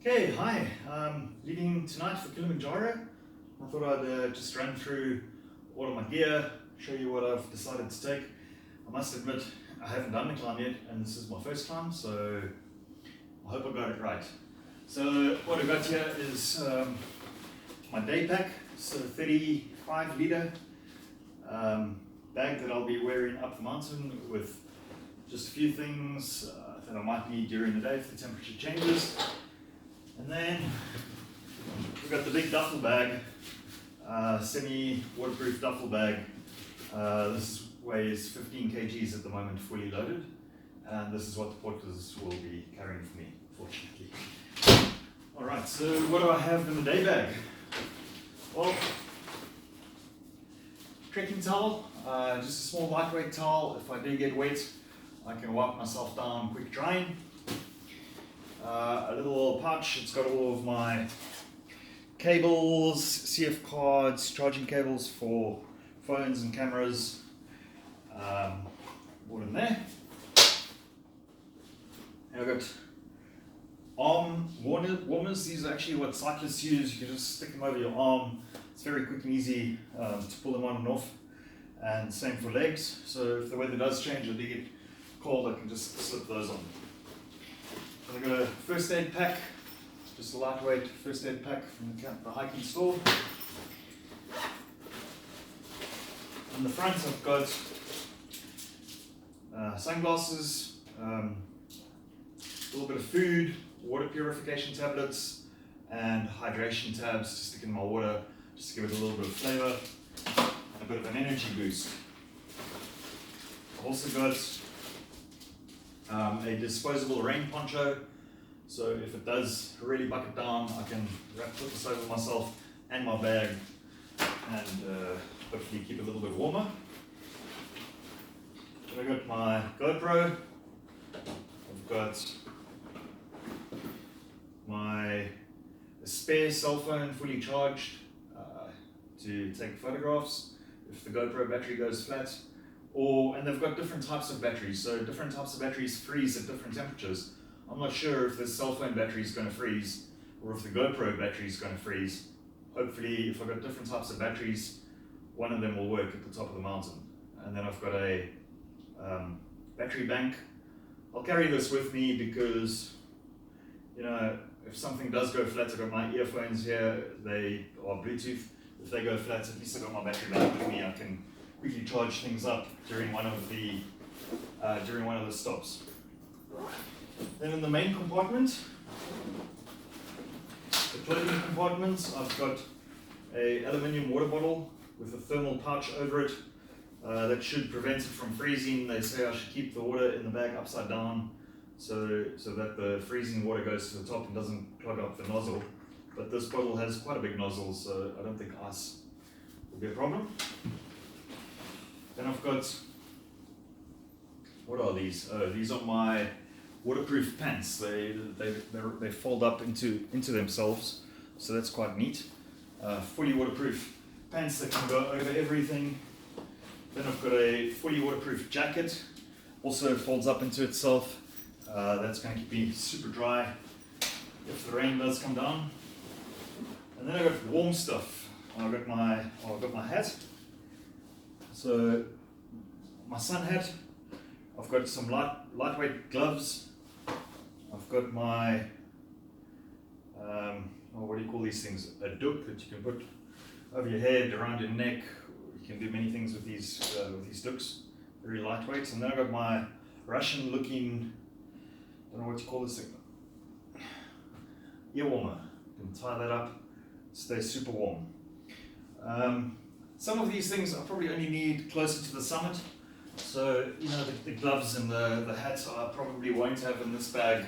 Okay, hi. Leaving tonight for Kilimanjaro. I thought I'd just run through all of my gear, show you what I've decided to take. I must admit, I haven't done the climb yet, and this is my first time, so I hope I got it right. So what I got here is my day pack, so 35 litre bag that I'll be wearing up the mountain with just a few things that I might need during the day if the temperature changes. And then we've got the big duffel bag, semi-waterproof duffel bag. This weighs 15 kgs at the moment, fully loaded. And this is what the porters will be carrying for me, fortunately. Alright, so what do I have in the day bag? Well, trekking towel, just a small lightweight towel. If I do get wet, I can wipe myself down quick drying. A little pouch, it's got all of my cables, CF cards, charging cables for phones and cameras, all in there. And I've got arm warmers. These are actually what cyclists use. You can just stick them over your arm. It's very quick and easy to pull them on and off. And same for legs. So if the weather does change or they get cold, I can just slip those on. I've got a first aid pack, just a lightweight first aid pack from the hiking store. On the front I've got sunglasses, a little bit of food, water purification tablets, and hydration tabs to stick in my water, just to give it a little bit of flavour and a bit of an energy boost. I've also got a disposable rain poncho, so if it does really bucket down, I can put this over myself and my bag and hopefully keep it a little bit warmer. Then I've got my GoPro, I've got my spare cell phone fully charged to take photographs if the GoPro battery goes flat. And they've got different types of batteries, so different types of batteries freeze at different temperatures. I'm not sure if the cell phone battery is going to freeze or if the GoPro battery is going to freeze. Hopefully, if I've got different types of batteries, one of them will work at the top of the mountain. And then I've got a battery bank. I'll carry this with me because, you know, if something does go flat, I've got my earphones here, they are Bluetooth. If they go flat, at least I've got my battery bank with me. I can quickly charge things up during one of the stops. Then in the main compartment, the clothing compartment, I've got a aluminium water bottle with a thermal pouch over it. That should prevent it from freezing. They say I should keep the water in the bag upside down so that the freezing water goes to the top and doesn't clog up the nozzle. But this bottle has quite a big nozzle, so I don't think ice will be a problem. Then I've got, what are these? Oh, these are my waterproof pants. They fold up into themselves, so that's quite neat. Fully waterproof pants that can go over everything. Then I've got a fully waterproof jacket, also folds up into itself. That's going to keep me super dry if the rain does come down. And then I've got warm stuff. I've got my hat. So my sun hat, I've got some lightweight gloves, I've got my, what do you call these things, a doek that you can put over your head, around your neck. You can do many things with these doeks, very lightweight. And then I've got my Russian looking, I don't know what you call this thing, ear warmer. You can tie that up, stay super warm. Some of these things I probably only need closer to the summit. So, you know, the gloves and the hats I probably won't have in this bag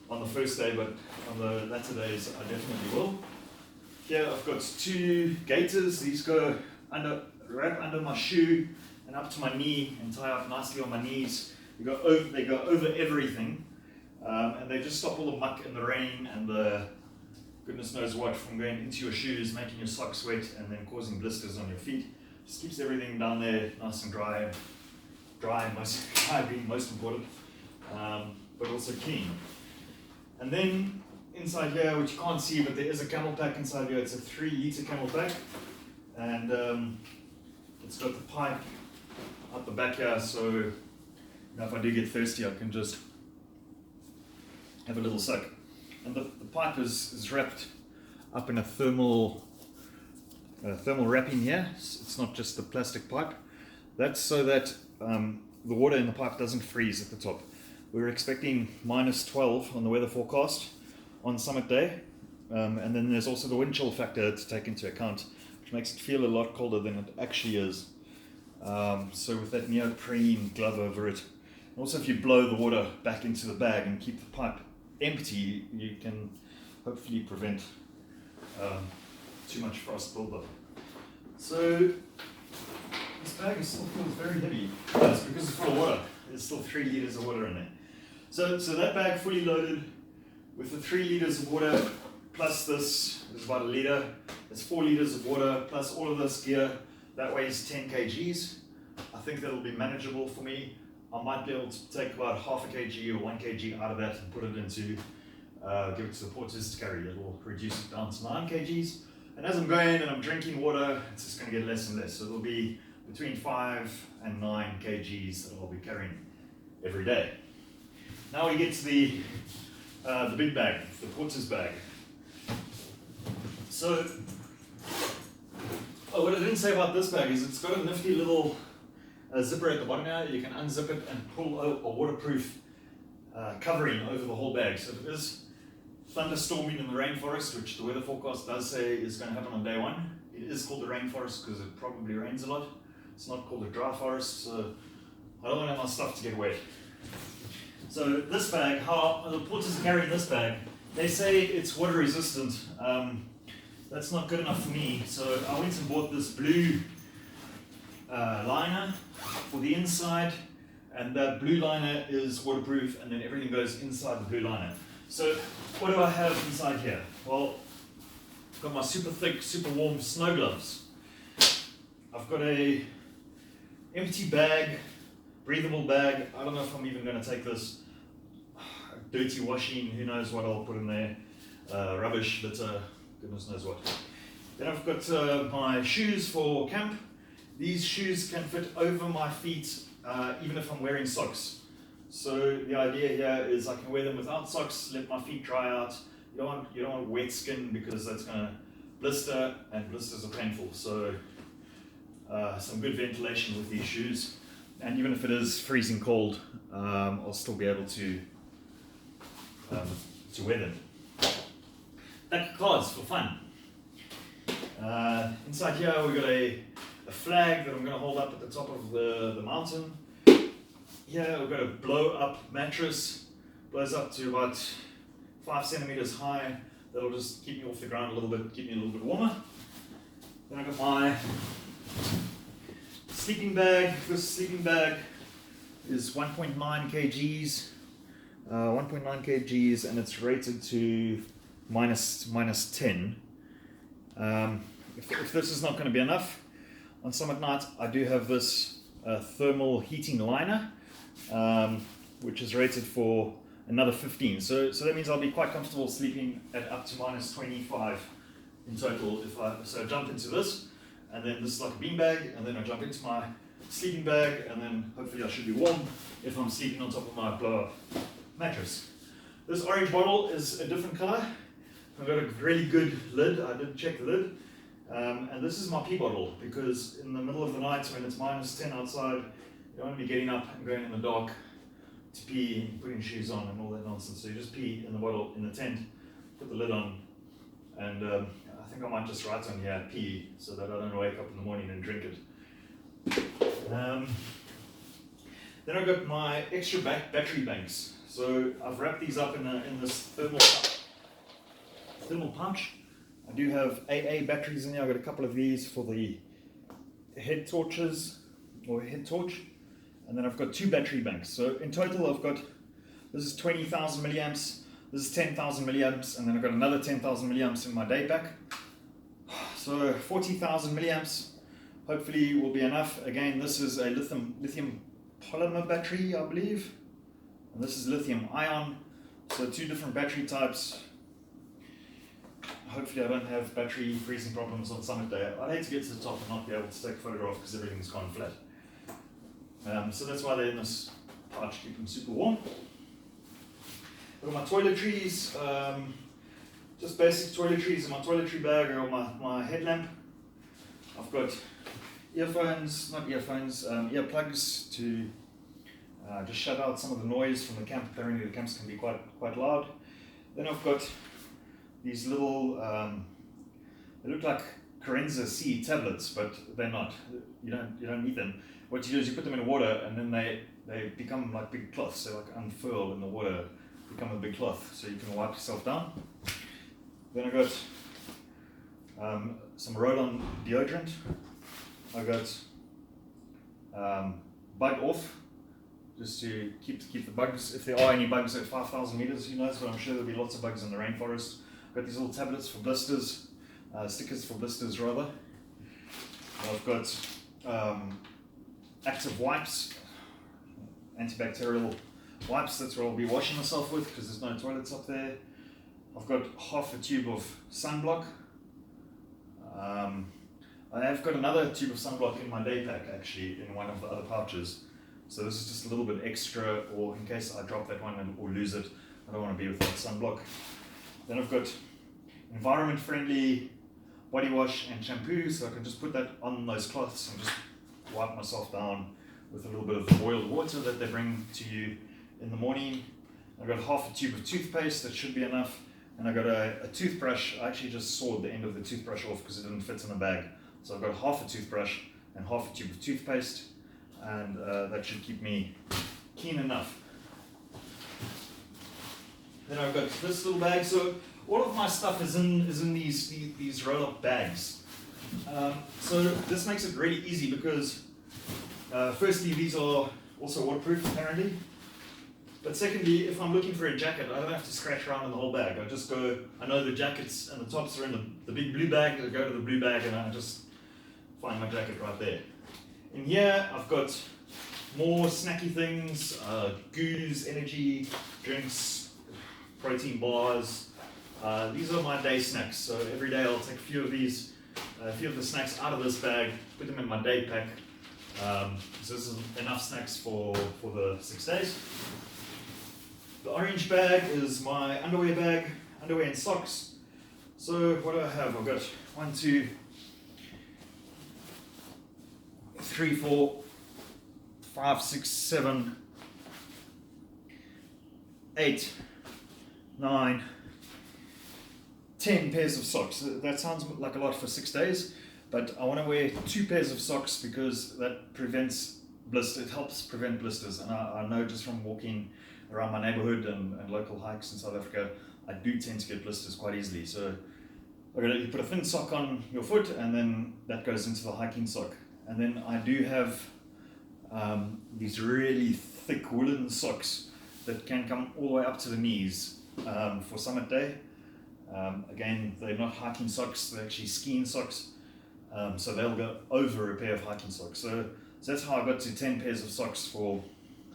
on the first day, but on the latter days I definitely will. Here I've got two gaiters. These go wrap under my shoe and up to my knee and tie up nicely on my knees. They go over everything, and they just stop all the muck and the rain and the goodness knows what from going into your shoes, making your socks wet and then causing blisters on your feet. Just keeps everything down there nice and dry being most important, but also clean. And then inside here, which you can't see, but there is a camel pack inside here. It's a 3-liter camel pack, and it's got the pipe out the back here, so if I do get thirsty, I can just have a little suck. And the pipe is wrapped up in a thermal wrapping here. It's not just the plastic pipe. That's so that the water in the pipe doesn't freeze at the top. We were expecting -12 on the weather forecast on summit day, and then there's also the wind chill factor to take into account, which makes it feel a lot colder than it actually is. So with that neoprene glove over it, also if you blow the water back into the bag and keep the pipe empty, you can hopefully prevent too much frost buildup. So this bag still feels very heavy. That's because it's full of water. There's still 3 liters of water in there. So that bag fully loaded with the 3 liters of water plus this is about 1 liter. It's 4 liters of water plus all of this gear. That weighs 10 kgs. I think that'll be manageable for me. I might be able to take about half a kg or 1 kg out of that and put it into, give it to the porters to carry. It will reduce it down to 9 kgs. And as I'm going and I'm drinking water, it's just going to get less and less. So it'll be between 5 and 9 kgs that I'll be carrying every day. Now we get to the big bag, the porter's bag. So, what I didn't say about this bag is it's got a nifty little zipper at the bottom here. You can unzip it and pull a waterproof covering over the whole bag. So if it is thunderstorming in the rainforest, which the weather forecast does say is going to happen on day 1, it is called the rainforest because it probably rains a lot. It's not called a dry forest, so I don't want my stuff to get wet. So this bag, how the porters are carrying this bag, they say it's water resistant. That's not good enough for me, so I went and bought this blue liner for the inside, and that blue liner is waterproof, and then everything goes inside the blue liner. So what do I have inside here? Well, I've got my super thick, super warm snow gloves. I've got a empty bag, breathable bag. I don't know if I'm even going to take this. Dirty washing, who knows what I'll put in there. Rubbish, litter, goodness knows what. Then I've got my shoes for camp. These shoes can fit over my feet even if I'm wearing socks. So the idea here is I can wear them without socks, let my feet dry out. You don't want wet skin because that's going to blister, and blisters are painful. So some good ventilation with these shoes. And even if it is freezing cold, I'll still be able to wear them. Deck of cards for fun. Inside here we've got a flag that I'm going to hold up at the top of the mountain. Here we've got a blow up mattress, blows up to about 5 centimeters high. That'll just keep me off the ground a little bit, keep me a little bit warmer. Then I've got my sleeping bag. This sleeping bag is 1.9 kgs. 1.9 kgs, and it's rated to minus 10. If this is not going to be enough, on summit night I do have this thermal heating liner, which is rated for another 15. So that means I'll be quite comfortable sleeping at up to minus 25 in total. So I jump into this, and then this is like a bean bag, and then I jump into my sleeping bag, and then hopefully I should be warm if I'm sleeping on top of my blow-up mattress. This orange bottle is a different color. I've got a really good lid. I did check the lid. And this is my pee bottle, because in the middle of the night when it's minus 10 outside, you don't want to be getting up and going in the dark to pee and putting shoes on and all that nonsense. So you just pee in the bottle in the tent, put the lid on, and I think I might just write on here pee so that I don't wake up in the morning and drink it. Then I've got my extra battery banks. So I've wrapped these up in this thermal pouch. I do have AA batteries in here. I've got a couple of these for the head torches, or head torch. And then I've got 2 battery banks. So in total I've got, this is 20,000 milliamps, this is 10,000 milliamps, and then I've got another 10,000 milliamps in my day pack. So 40,000 milliamps hopefully will be enough. Again, this is a lithium polymer battery, I believe. And this is lithium ion. So 2 different battery types. hopefully I don't have battery freezing problems on summit day. I'd hate to get to the top and not be able to take a photograph because everything's gone flat. So that's why they're in this pouch, keep them super warm. I've got my toiletries, just basic toiletries in my toiletry bag, or my headlamp. I've got earphones, earplugs to just shut out some of the noise from the camp. Apparently the camps can be quite loud. Then I've got these little, they look like Carenza C tablets, but they're not. You don't need them. What you do is you put them in water, and then they become like big cloths. They like unfurl in the water, become a big cloth, so you can wipe yourself down. Then I got some roll-on deodorant. I got bug off, just to keep the bugs, if there are any bugs at 5,000 meters, who knows, but I'm sure there'll be lots of bugs in the rainforest. I've got these little tablets for blisters, stickers for blisters rather. I've got active wipes, antibacterial wipes, that's what I'll be washing myself with because there's no toilets up there. I've got half a tube of sunblock. I have got another tube of sunblock in my day pack actually, in one of the other pouches. So this is just a little bit extra, or in case I drop that one or lose it, I don't want to be without sunblock. Then I've got environment friendly body wash and shampoo, so I can just put that on those cloths and just wipe myself down with a little bit of the boiled water that they bring to you in the morning. I've got half a tube of toothpaste, that should be enough. And I've got a toothbrush. I actually just sawed the end of the toothbrush off because it didn't fit in the bag. So I've got half a toothbrush and half a tube of toothpaste, and that should keep me clean enough. Then I've got this little bag. So all of my stuff is in these roll-up bags. So this makes it really easy because firstly, these are also waterproof apparently. But secondly, if I'm looking for a jacket, I don't have to scratch around in the whole bag. I just go, I know the jackets and the tops are in the big blue bag, I go to the blue bag and I just find my jacket right there. In here, I've got more snacky things, goos, energy drinks, protein bars. These are my day snacks. So every day I'll take a few of these, a few of the snacks out of this bag, put them in my day pack. So this is enough snacks for the 6 days. The orange bag is my underwear bag, underwear and socks. So what do I have? I've got 1, 2, 3, 4, 5, 6, 7, 8, 9, 10 pairs of socks. That sounds like a lot for 6 days, but I want to wear 2 pairs of socks because that prevents blisters. It helps prevent blisters, and I know just from walking around my neighborhood and local hikes in South Africa, I do tend to get blisters quite easily. So you put a thin sock on your foot, and then that goes into the hiking sock. And then I do have these really thick woolen socks that can come all the way up to the knees for summit day. Again, they're not hiking socks, they're actually skiing socks. So they'll go over a pair of hiking socks. So that's how I got to 10 pairs of socks for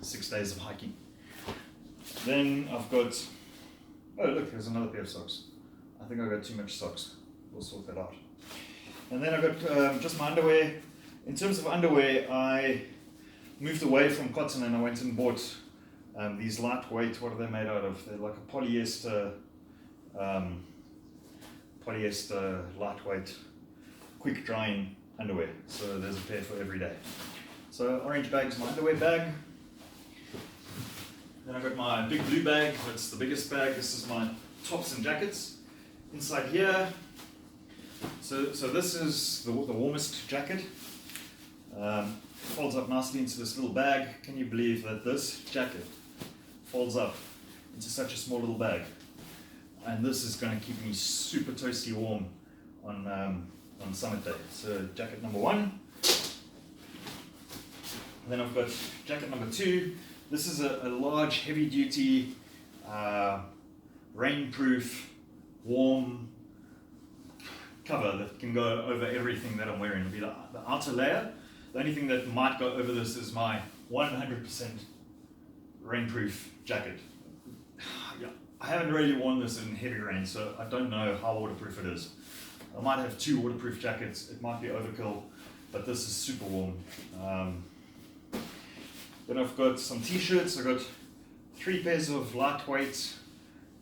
6 days of hiking. Then I've got, oh look, there's another pair of socks. I think I got too much socks. We'll sort that out. And then I've got just my underwear. In terms of underwear, I moved away from cotton and I went and bought these lightweight, what are they made out of? They're like a polyester lightweight, quick drying underwear. So there's a pair for every day. So orange bag is my underwear bag. Then I've got my big blue bag, that's the biggest bag. This is my tops and jackets. Inside here, so this is the warmest jacket. Folds up nicely into this little bag. Can you believe that this jacket folds up into such a small little bag? And this is going to keep me super toasty warm on summit day. So jacket number 1. And then I've got jacket number 2. This is a large, heavy-duty, rainproof, warm cover that can go over everything that I'm wearing. It'll be the outer layer. The only thing that might go over this is my 100% rainproof jacket. Yeah, I haven't really worn this in heavy rain, so I don't know how waterproof it is. I might have 2 waterproof jackets, it might be overkill, but this is super warm. Then I've got some t-shirts. I've got 3 pairs of lightweight,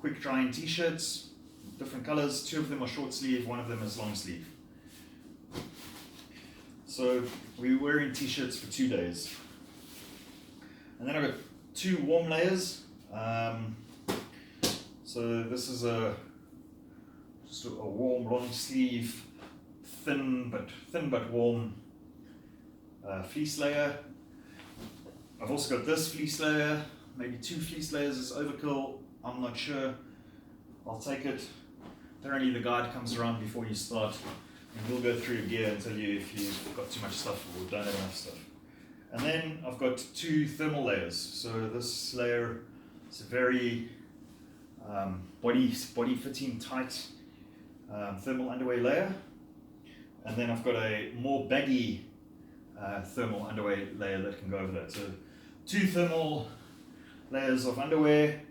quick drying t-shirts, different colors. 2 of them are short sleeve, 1 of them is long sleeve. So we're wearing t-shirts for 2 days. And then I've got 2 warm layers. So this is just a warm long sleeve, thin but warm fleece layer. I've also got this fleece layer. Maybe 2 fleece layers is overkill. I'm not sure. I'll take it. Apparently the guide comes around before you start, and we'll go through your gear and tell you if you've got too much stuff or don't have enough stuff. And then I've got 2 thermal layers. So this layer is a very body fitting tight thermal underwear layer. And then I've got a more baggy thermal underwear layer that can go over that. So 2 thermal layers of underwear,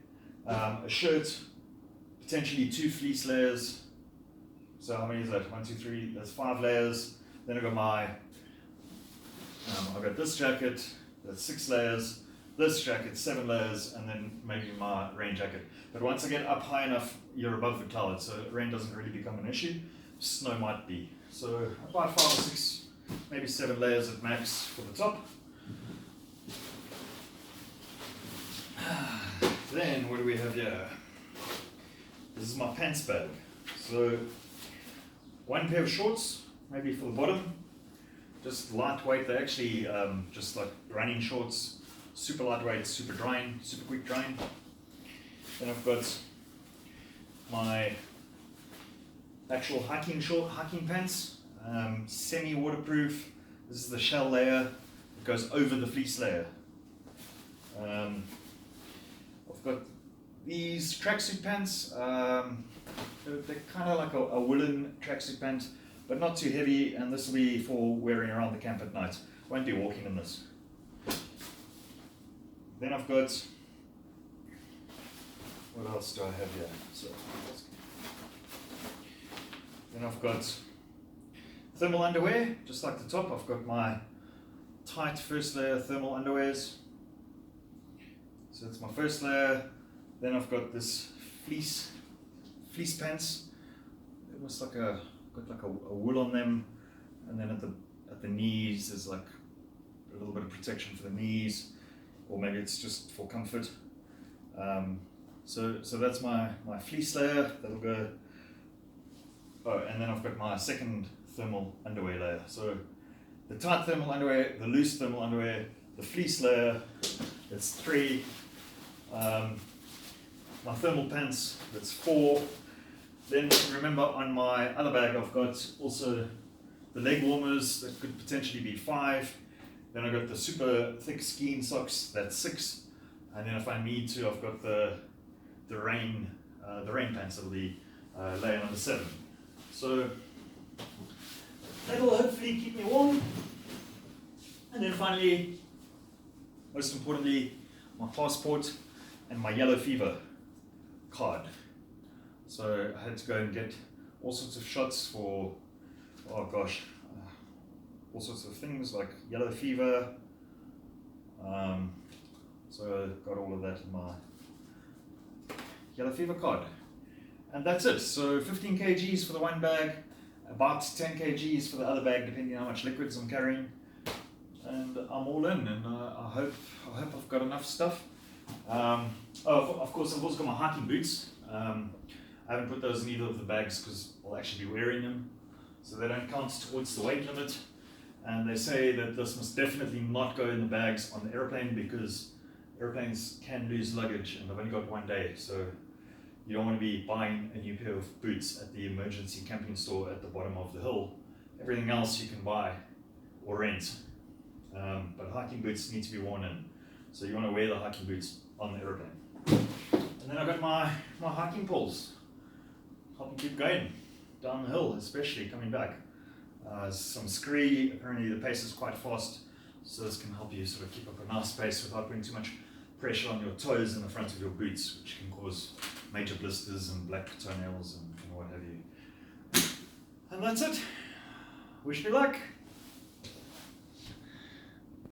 a shirt, potentially 2 fleece layers. So how many is that? 1, 2, 3, that's 5 layers. Then I've got my, I've got this jacket, that's 6 layers, this jacket, 7 layers, and then maybe my rain jacket. But once I get up high enough, you're above the clouds, so rain doesn't really become an issue. Snow might be. So about 5 or 6, maybe 7 layers at max for the top. Then what do we have here? This is my pants bag. So 1 pair of shorts, maybe for the bottom, just lightweight. They're actually just like running shorts, super lightweight, super drying, super quick drying. Then I've got my actual hiking pants, semi-waterproof. This is the shell layer. It goes over the fleece layer. I've got these tracksuit pants. They're kind of like a woolen tracksuit pant, but not too heavy, and this will be for wearing around the camp at night. Won't be walking in this. Then I've got, what else do I have here? Then I've got thermal underwear, just like the top. I've got my tight first layer thermal underwears. So that's my first layer. Then I've got this fleece pants. Almost like got a wool on them, and then at the knees there's like a little bit of protection for the knees, or maybe it's just for comfort. So that's my fleece layer. That'll go. Oh, and then I've got my second thermal underwear layer. So the tight thermal underwear, the loose thermal underwear, the fleece layer. That's 3. My thermal pants. That's 4. Then remember, on my other bag I've got also the leg warmers. That could potentially be 5. Then I've got the super thick skiing socks. That's 6. And then if I need to, I've got the rain pants. That'll be layer number 7. So that'll hopefully keep me warm. And then finally, most importantly, my passport and my yellow fever card. So I had to go and get all sorts of shots for, oh gosh, all sorts of things like yellow fever. So I got all of that in my yellow fever card. And that's it. So 15 kgs for the one bag, about 10 kgs for the other bag, depending on how much liquids I'm carrying. And I'm all in, and I hope I've got enough stuff. Of course, I've also got my hiking boots. I haven't put those in either of the bags because I'll actually be wearing them, so they don't count towards the weight limit. And they say that this must definitely not go in the bags on the airplane because airplanes can lose luggage, and I've only got 1 day, so you don't want to be buying a new pair of boots at the emergency camping store at the bottom of the hill. Everything else you can buy or rent. But hiking boots need to be worn in. So you want to wear the hiking boots on the airplane. And then I've got my hiking poles. Help me keep going down the hill, especially coming back. Some scree, apparently the pace is quite fast, so this can help you sort of keep up a nice pace without putting too much pressure on your toes and the front of your boots, which can cause major blisters and black toenails and what have you. And that's it. Wish me luck.